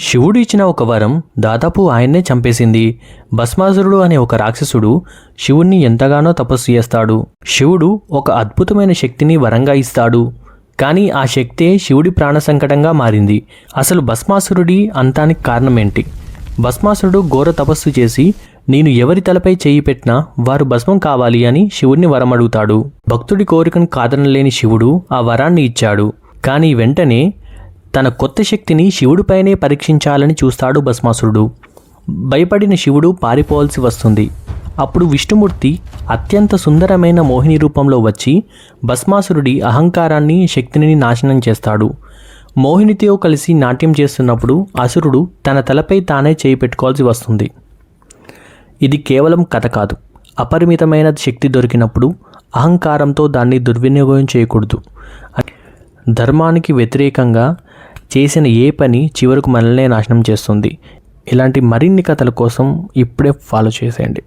శివుడు ఇచ్చిన ఒక వరం దాదాపు ఆయన్నే చంపేసింది. భస్మాసురుడు అనే ఒక రాక్షసుడు శివుణ్ణి ఎంతగానో తపస్సు చేస్తాడు. శివుడు ఒక అద్భుతమైన శక్తిని వరంగా ఇస్తాడు. కానీ ఆ శక్తే శివుడి ప్రాణ సంకటంగా మారింది. అసలు భస్మాసురుడి అంతానికి కారణమేంటి? భస్మాసురుడు ఘోర తపస్సు చేసి నేను ఎవరి తలపై చేయి పెట్టినా వారు భస్మం కావాలి అని శివుడిని వరం అడుగుతాడు. భక్తుడి కోరికను కాదనలేని శివుడు ఆ వరాన్ని ఇచ్చాడు. కానీ వెంటనే తన కొత్త శక్తిని శివుడిపైనే పరీక్షించాలని చూస్తాడు భస్మాసురుడు. భయపడిన శివుడు పారిపోవాల్సి వస్తుంది. అప్పుడు విష్ణుమూర్తి అత్యంత సుందరమైన మోహిని రూపంలో వచ్చి భస్మాసురుడి అహంకారాన్ని, శక్తిని నాశనం చేస్తాడు. మోహినితో కలిసి నాట్యం చేస్తున్నప్పుడు అసురుడు తన తలపై తానే చేయి పెట్టుకోవాల్సి వస్తుంది. ఇది కేవలం కథ కాదు. అపరిమితమైన శక్తి దొరికినప్పుడు అహంకారంతో దాన్ని దుర్వినియోగం చేయకూడదు. ధర్మానికి వ్యతిరేకంగా చేసిన ఏ పని చివరకు మనల్నే నాశనం చేస్తుంది. ఇలాంటి మరిన్ని కథల కోసం ఇప్పుడే ఫాలో చేసేయండి.